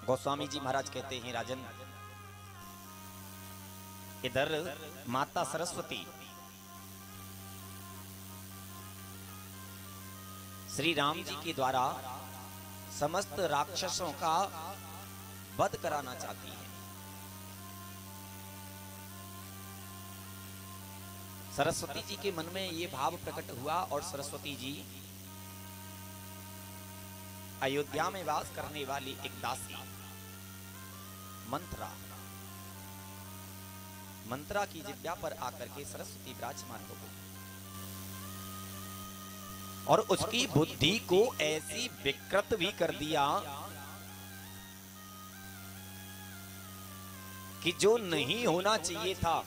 गोस्वामी जी महाराज कहते हैं, राजन इधर माता सरस्वती श्री राम जी के द्वारा समस्त राक्षसों का वध कराना चाहती है। सरस्वती जी के मन में ये भाव प्रकट हुआ और सरस्वती जी अयोध्या में वास करने वाली एक दासी मंत्रा की जिह्वा पर आकर के सरस्वती विराजमान हो गई और उसकी बुद्धि को ऐसी विकृत भी कर दिया कि जो नहीं होना चाहिए था,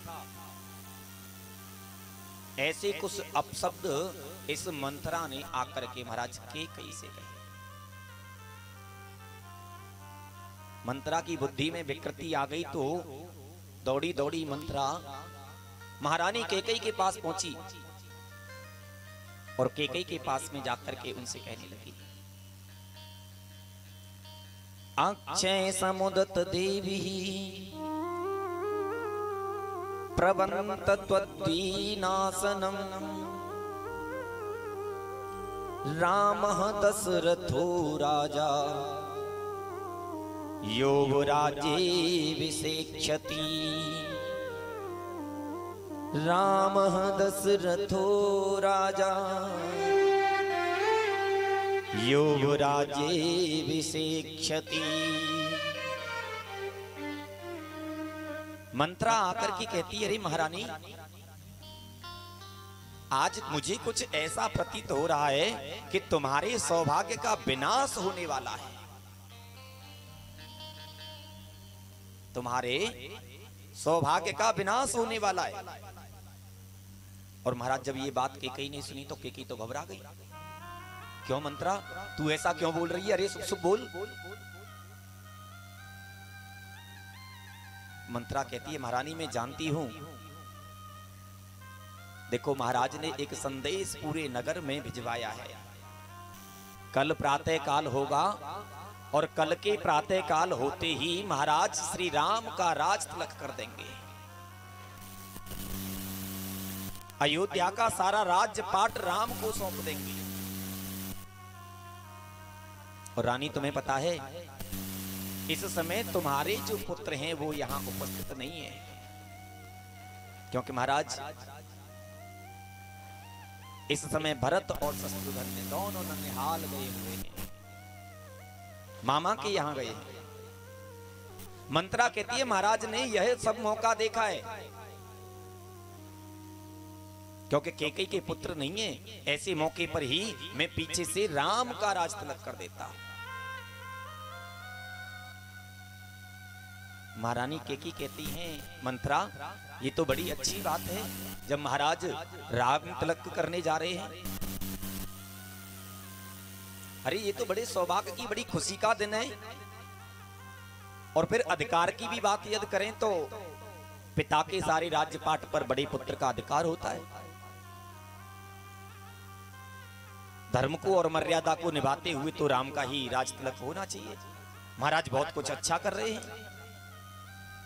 ऐसे कुछ अपशब्द इस मंत्रा ने आकर के महाराज केकई से कहे। मंत्रा की बुद्धि में विकृति आ गई तो दौड़ी दौड़ी मंत्रा महारानी केकई के पास पहुंची और केकई के पास में जाकर के उनसे कहने लगी, अक्षय समुदत देवी प्रवंत त्वद्वीनासनम रामः दशरथो राजा योगराज्ये विसेक्षति। रामः दशरथो राजा योगराज्ये विसेक्षति। मंत्रा आकर के कहती है, अरे महारानी, आज मुझे कुछ ऐसा प्रतीत हो रहा है कि तुम्हारे सौभाग्य का विनाश होने वाला है। तुम्हारे सौभाग्य का विनाश होने वाला है। और महाराज जब ये बात केकई ने सुनी तो केकई तो घबरा गई। क्यों मंत्रा, तू ऐसा क्यों बोल रही है? अरे सुख सुख बोल। मंत्रा कहती है, महारानी मैं जानती हूं, देखो महाराज ने एक संदेश पूरे नगर में भिजवाया है। कल प्रातः काल होगा और कल के प्रातः काल होते ही महाराज श्री राम का राज तिलक कर देंगे। अयोध्या का सारा राज्य पाट राम को सौंप देंगे। और रानी तुम्हें पता है, इस समय तुम्हारे जो पुत्र हैं वो यहां उपस्थित नहीं है, क्योंकि महाराज इस समय भरत और शत्रुघ्न दोनों ननिहाल गए हुए हैं, मामा के यहां गए हैं। मंत्रा कहती है, महाराज ने यह सब मौका देखा है, क्योंकि केकई के पुत्र नहीं है, ऐसे मौके पर ही मैं पीछे से राम का राज तिलक कर देता। महारानी केकई कहती हैं, मंत्रा ये तो बड़ी अच्छी बात है, जब महाराज राम तिलक करने जा रहे हैं। अरे ये तो बड़े सौभाग्य की, बड़ी खुशी का दिन है। और फिर अधिकार की भी बात यदि करें तो पिता के सारे राज्यपाट पर बड़े पुत्र का अधिकार होता है। धर्म को और मर्यादा को निभाते हुए तो राम का ही राज तिलक होना चाहिए। महाराज बहुत कुछ अच्छा कर रहे हैं,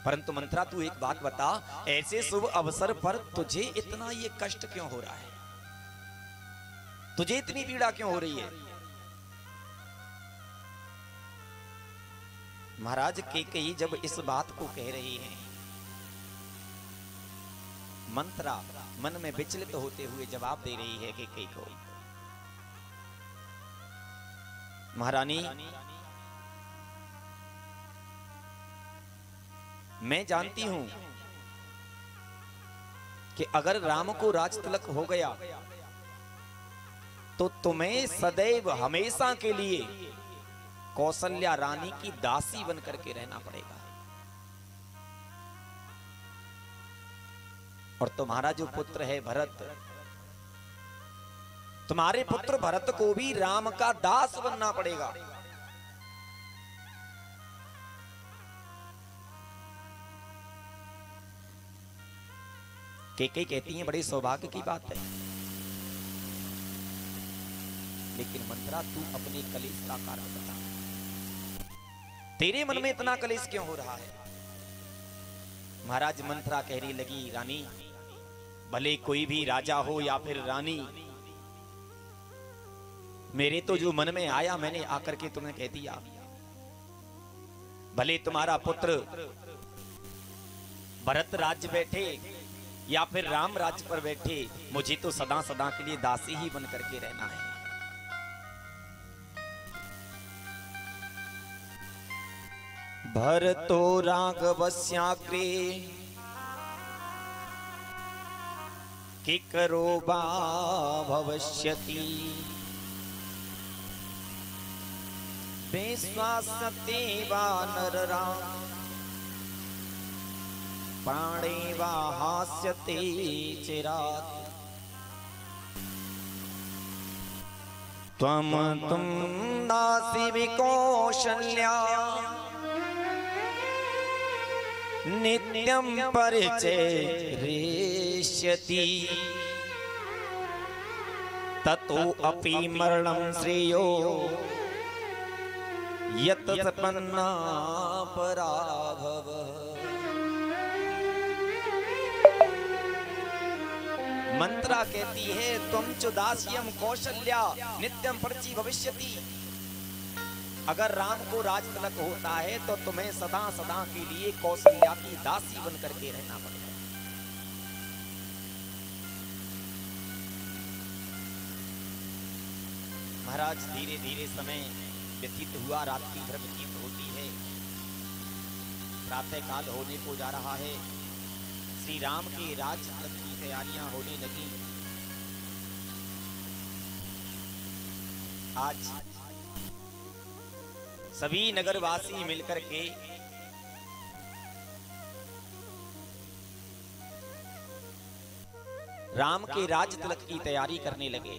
परंतु मंत्रा तू एक बात बता, ऐसे शुभ अवसर पर तुझे इतना ये कष्ट क्यों हो रहा है? तुझे इतनी पीड़ा क्यों हो रही है? महाराज केकई जब इस बात को कह रही हैं, मंत्रा मन में विचलित होते हुए जवाब दे रही है केकई को, महारानी मैं जानती हूं कि अगर राम को राज तिलक हो गया तो तुम्हें सदैव हमेशा के लिए कौशल्या रानी की दासी बन करके रहना पड़ेगा। और तुम्हारा जो पुत्र है भरत, तुम्हारे पुत्र भरत को भी राम का दास बनना पड़ेगा। केकई कहती हैं, बड़े सौभाग्य की बात है, लेकिन मंत्रा तू अपने कलेश का कारण बता। तेरे मन में इतना कलेश क्यों हो रहा है? महाराज मंत्रा कहने लगी, रानी भले कोई भी राजा हो या फिर रानी, मेरे तो जो मन में आया मैंने आकर के तुम्हें कह दिया। भले तुम्हारा पुत्र भरत राज्य बैठे या फिर राम राज्य पर बैठे, मुझे तो सदा सदा के लिए दासी ही बन करके रहना है। भरतो राघवस्याग्रे किकरो वा भविष्यति विश्वासते वा नरराम प्राणे वा हास्यते चिरात् त्वं तुम नासि विकौशल्या नित्यं परिचरेष्यति ततो अपि मरणं श्रेयो यत् सपन्ना पराभव। मंत्रा कहती है, तुम च दास्यम कौशल्या नित्यम परिचि भविष्यति। अगर राम को राज तिलक होता है तो तुम्हें सदा सदा के लिए कौशल्या की दासी बन करके रहना पड़ेगा। महाराज धीरे धीरे समय व्यतीत हुआ, रात्रि भर व्यतीत होती है, प्रातः काल होने को जा रहा है। श्री राम के राज तिलक की तैयारियां होने लगी। आज सभी नगरवासी मिलकर के राम के राज तिलक की तैयारी करने लगे।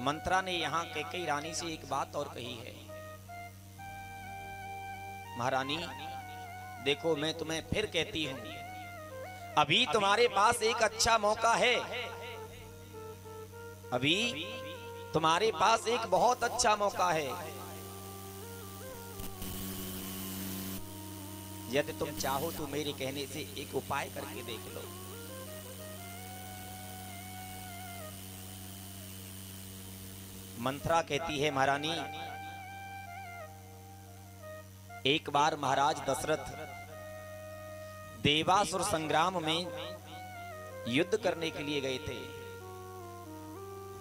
मंत्रा ने यहां कैकेयी रानी से एक बात और कही है, महारानी देखो मैं तुम्हें फिर कहती हूं, अभी तुम्हारे पास एक अच्छा मौका है, अभी तुम्हारे पास एक बहुत अच्छा मौका है। यदि तुम चाहो तो मेरे कहने से एक उपाय करके देख लो। मंत्रा कहती है, महारानी एक बार महाराज दशरथ देवासुर संग्राम में युद्ध करने के लिए गए थे।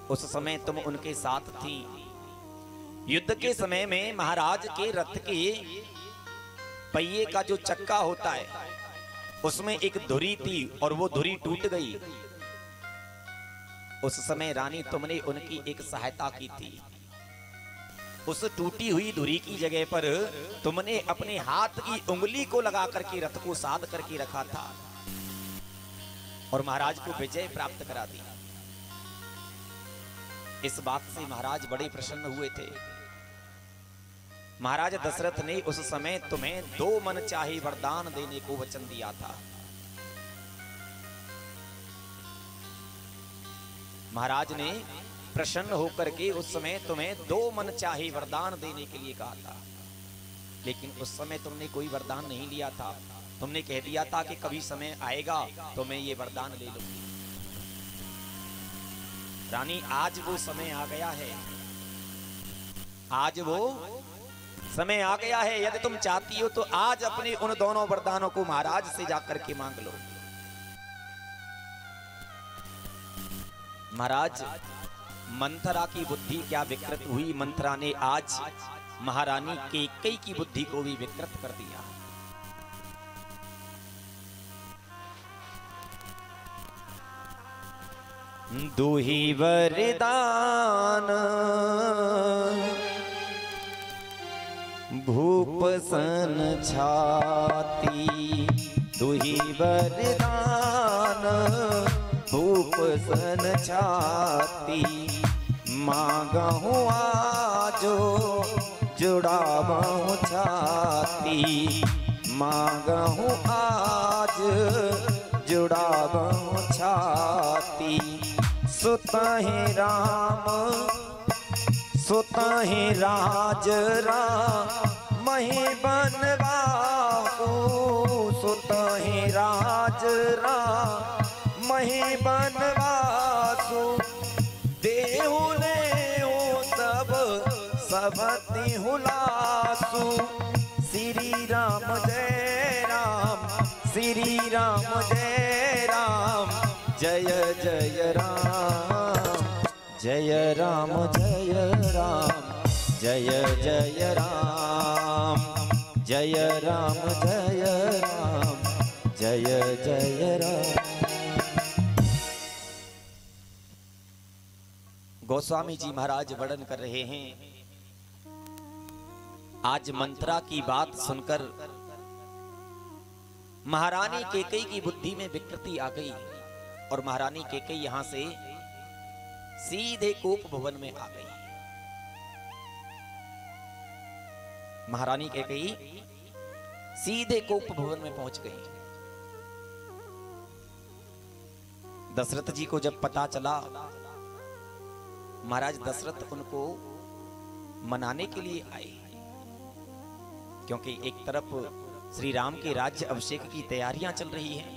उस समय तुम उनके साथ थी। युद्ध के समय में महाराज के रथ के पहिए का जो चक्का होता है उसमें एक धुरी थी और वो धुरी टूट गई। उस समय रानी तुमने उनकी एक सहायता की थी। उस टूटी हुई धुरी की जगह पर तुमने अपने हाथ की उंगली को लगा करके रथ को साध करके रखा था और महाराज को विजय प्राप्त करा दी। इस बात से महाराज बड़े प्रसन्न हुए थे। महाराज दशरथ ने उस समय तुम्हें 2 मनचाहे वरदान देने को वचन दिया था। महाराज ने प्रसन्न होकर के उस समय तुम्हें 2 मनचाहे वरदान देने के लिए कहा था, लेकिन उस समय तुमने कोई वरदान नहीं लिया था। तुमने कह दिया था कि कभी समय आएगा तो मैं ये वरदान ले लूंगी। रानी आज वो समय आ गया है, आज वो समय आ गया है। यदि तुम चाहती हो तो आज अपने उन दोनों वरदानों को महाराज से जाकर के मांग लो। महाराज मंत्रा की बुद्धि क्या विकृत हुई। मंत्रा ने आज महारानी कैकेयी की बुद्धि को भी विकृत कर दिया। दुही वरदान भूप सन छाती, दुही वरदान भूप सन छाती, मांगहु आजो जुड़ावहु छाती, मांगहु आज जुड़ावहु छाती। सुतहि राम सुतहि राज रामहि बनवासु, सुतहि राज रामहि बनवासु। देहु लेहु सब सबति हुलासु। श्री राम जय राम, श्री राम जय राम, जय जय राम, जय राम जय राम, जय जय राम, जय राम जय राम, जय जय राम। गोस्वामी जी महाराज वर्णन कर रहे हैं, आज मंत्रा की बात सुनकर महारानी कैकेयी की बुद्धि में विकृति आ गई और महारानी कैकेयी यहां से सीधे कोप भवन में आ गई। महारानी कैकेयी सीधे कोप भवन में पहुंच गई। दशरथ जी को जब पता चला, महाराज दशरथ उनको मनाने के लिए आए, क्योंकि एक तरफ श्री राम के राज्य अभिषेक की तैयारियां चल रही हैं,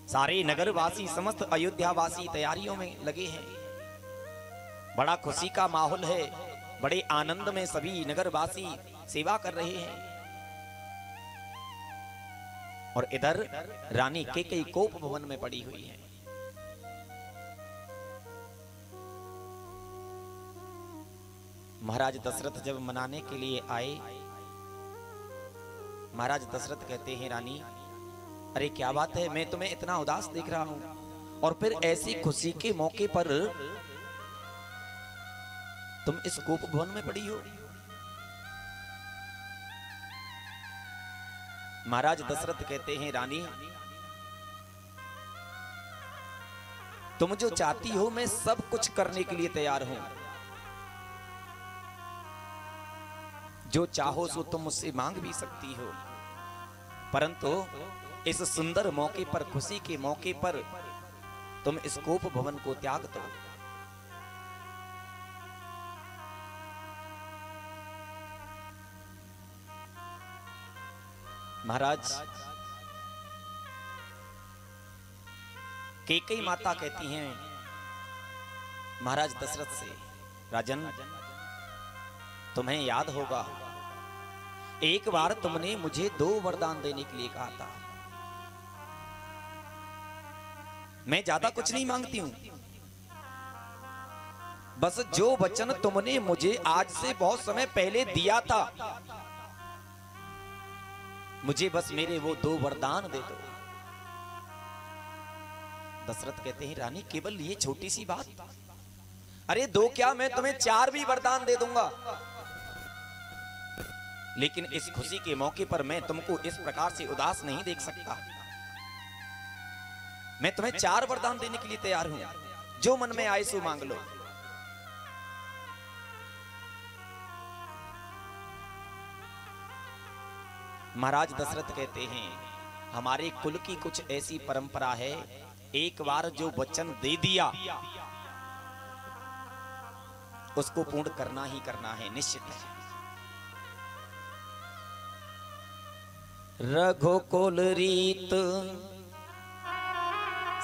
सारे नगरवासी समस्त अयोध्यावासी तैयारियों में लगे हैं, बड़ा खुशी का माहौल है, बड़े आनंद में सभी नगरवासी सेवा कर रहे हैं। और इधर रानी कैकेयी कोप भवन में पड़ी हुई है। महाराज दशरथ जब मनाने के लिए आए, महाराज दशरथ कहते हैं, रानी अरे क्या बात है, मैं तुम्हें इतना उदास देख रहा हूं और फिर ऐसी खुशी के मौके पर तुम इस कोप भवन में पड़ी हो। महाराज दशरथ कहते हैं, रानी तुम जो चाहती हो मैं सब कुछ करने के लिए तैयार हूं, जो चाहो सो तुम मुझसे मांग भी सकती हो, परंतु इस सुंदर मौके पर, खुशी के मौके पर तुम इस कोप भवन को त्याग दो। महाराज कैकेयी माता कहती हैं महाराज दशरथ से, राजन तुम्हें याद होगा एक बार तुमने मुझे 2 वरदान देने के लिए कहा था। मैं ज्यादा कुछ नहीं मांगती हूं, बस जो वचन तुमने मुझे आज से बहुत समय पहले दिया था, मुझे बस मेरे वो 2 वरदान दे दो। दशरथ कहते हैं, रानी केवल ये छोटी सी बात, अरे 2 क्या मैं तुम्हें 4 भी वरदान दे दूंगा, लेकिन इस खुशी के मौके पर मैं तुमको इस प्रकार से उदास नहीं देख सकता। मैं तुम्हें 4 वरदान देने के लिए तैयार हूं, जो मन में आए सो मांग लो। महाराज दशरथ कहते हैं, हमारे कुल की कुछ ऐसी परंपरा है, एक बार जो वचन दे दिया उसको पूर्ण करना ही करना है, निश्चित है। रघुकुल रीत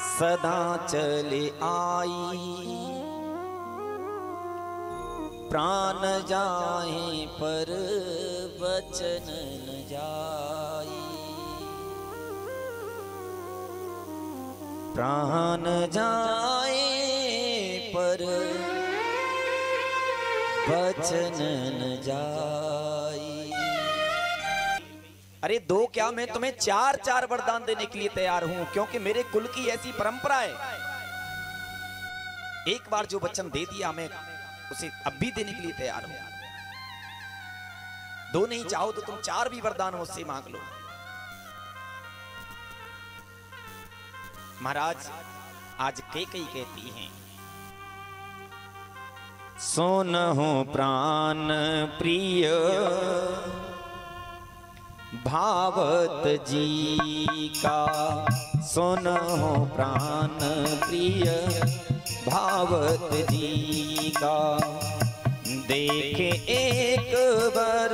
सदा चले आई, प्राण जाए पर वचन न जाई, प्राण जाए पर वचन न जाई। अरे 2 क्या मैं तुम्हें 4 वरदान देने के लिए तैयार हूं, क्योंकि मेरे कुल की ऐसी परंपरा है। एक बार जो वचन दे दिया मैं उसे अब भी देने के लिए तैयार हूं। 2 नहीं चाहो तो तुम 4 भी वरदान मुझसे मांग लो। महाराज आज कैकेयी कहती हैं, सुनहु प्राण प्रिय भावत जी का, सुनहु प्राण प्रिय भावत जी का, देखे एक बार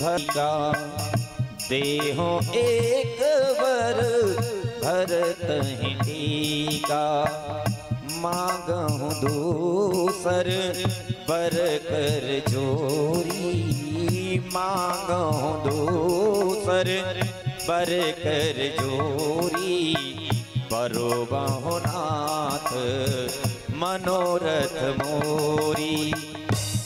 भगा देहो एक बार भरत टीका मांगहु दूसर बर कर जोरी मांगहु दूसर बर कर जोरी बरो बहुनाथ मनोरथ मोरी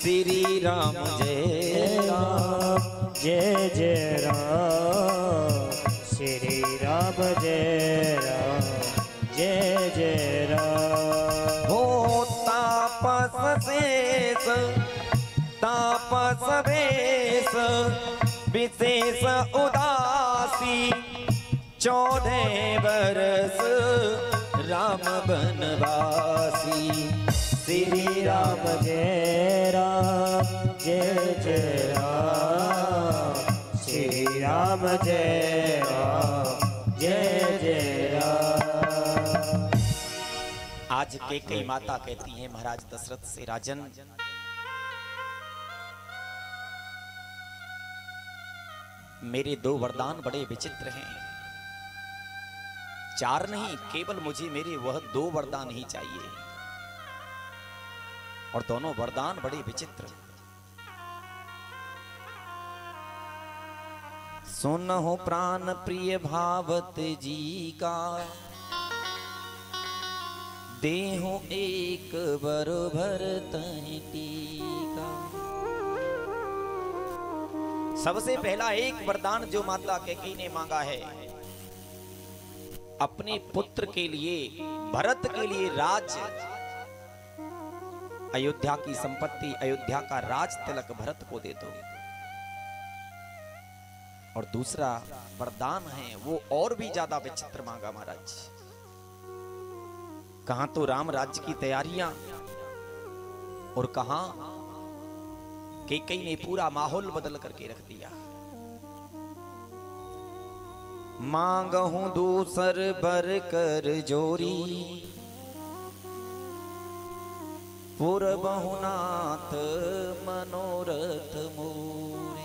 श्री राम जय राम जय जय राम श्री राम जय राम जय जय राम। हो तापस शेष तापस वेश विशेष उदासी 14 बरस राम बनवासी श्री राम जय राम जय जय राम श्री राम जय राम जय जय राम। आज कैकेयी माता कहती है महाराज दशरथ से, राजन मेरे 2 वरदान बड़े विचित्र हैं। 4 नहीं, केवल मुझे मेरे वह 2 वरदान ही चाहिए, और दोनों वरदान बड़े विचित्र। सुनहो प्राण प्रिय भावत जी का देहो एक बरोबर तहि टीका। सबसे पहला एक वरदान जो माता कैकेयी ने मांगा है, अपने पुत्र के लिए भरत के लिए राज्य, अयोध्या की संपत्ति, अयोध्या का राज तिलक भरत को दे दो। और दूसरा वरदान है वो और भी ज्यादा विचित्र मांगा महाराज। कहां तो राम राज्य की तैयारियां और कहां कैकेयी ने पूरा माहौल बदल करके रख दिया। मांगहु दूसर बर कर जोरी पूरबहु नाथ मनोरथ मोरे।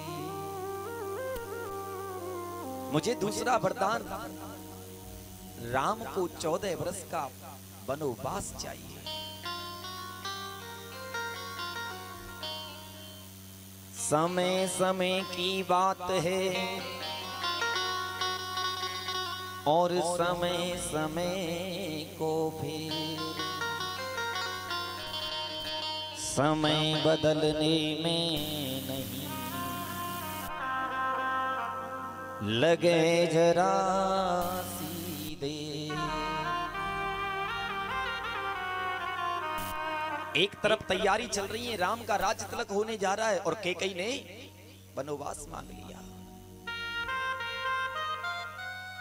मुझे दूसरा वरदान, राम को 14 वर्ष का वनवास चाहिए। समय समय की बात है और समय समय को फिर समय बदलने में नहीं लगे जरा सीधे। एक तरफ तैयारी चल रही है, राम का राज्य तिलक होने जा रहा है, और कैकेयी ने वनवास मांग लिया।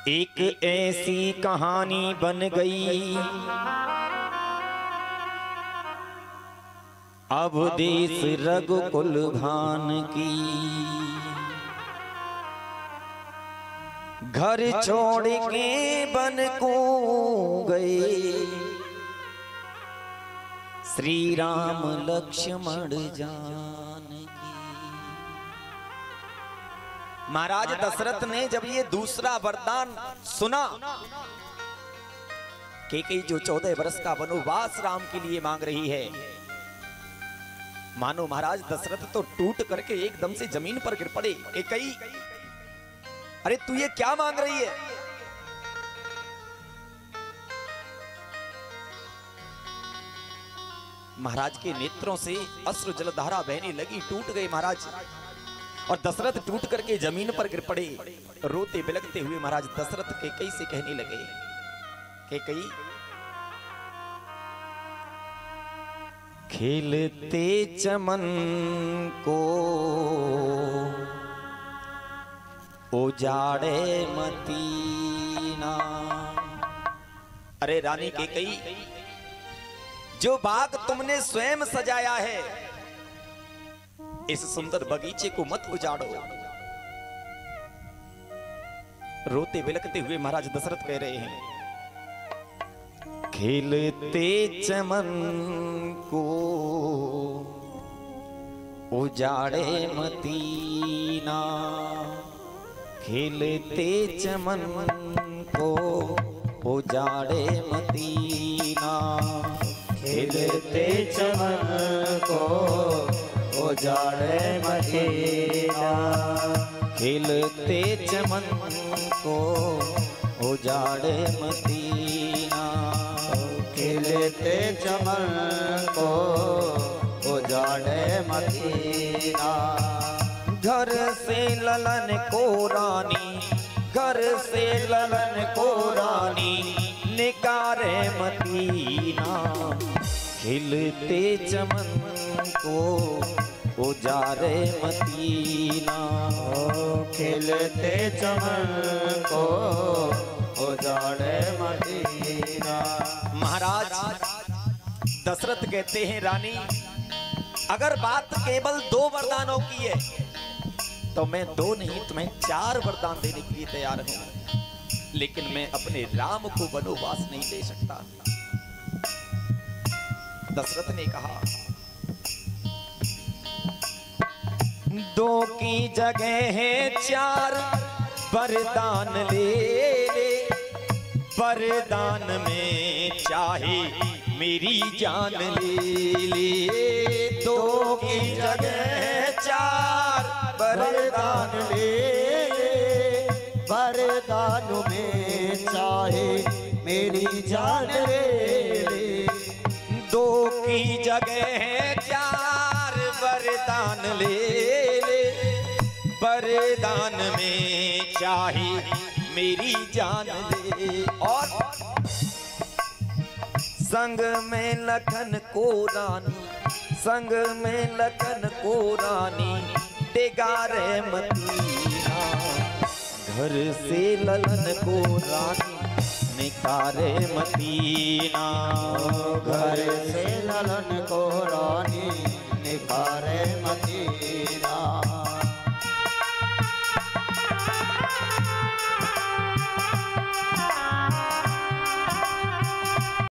एक ऐसी कहानी बन गई अब देश रघुकुल भान की। घर छोड़ के बन को गए श्री राम लक्ष्मण जानकी। महाराज दशरथ ने जब ये दूसरा वरदान सुना, कैकेयी जो 14 वर्ष का वनवास राम के लिए मांग रही है, मानो महाराज दशरथ तो टूट करके एकदम से जमीन पर गिर पड़े। कैकेयी, अरे तू ये क्या मांग रही है? महाराज के नेत्रों से अश्रु जलधारा बहने लगी, टूट गए महाराज, और दशरथ टूट करके जमीन पर गिर पड़े। रोते बिलखते हुए महाराज दशरथ कैकेयी से कहने लगे, कैकेयी खिलते चमन को उजाड़े मतीना। अरे रानी कैकेयी, जो बाग तुमने स्वयं सजाया है, इस सुंदर बगीचे को मत उजाड़ो। रोते बिलखते हुए महाराज दशरथ कह रहे हैं, खिलते चमन को उजाड़े मदीना, खिलते चमन को उजाड़े मदीना, खिलते चमन को उजाड़े मदीना, खिलते चमन को उजाड़े मदीना, खिलते चमन को उजाड़े मदीना। घर से ललन को रानी, घर से ललन को रानी निकारे मदीना, खिलते चमन को उजाड़े मदीना, खिलते चमन को उजाड़े मदीना। महाराज दशरथ कहते हैं रानी, अगर बात केवल 2 वरदानों की है तो मैं 2 नहीं तुम्हें 4 वरदान देने के लिए तैयार हूं, लेकिन मैं अपने राम को वनवास नहीं दे सकता। दशरथ ने कहा 2 की जगह है 4 वरदान ले ले, वरदान में चाहे मेरी जान ले ले। 2 की जगह 4 वरदान ले ले, वरदान में चाहे मेरी जान ले ले। 2 की जगह 4 वरदान ले ले, वरदान में चाहे मेरी जान ले। और संग में लखन को रानी, संग में लखन को रानी डेगारे मदीना, घर से ललन को रानी निकारे मदीना, घर से ललन को रानी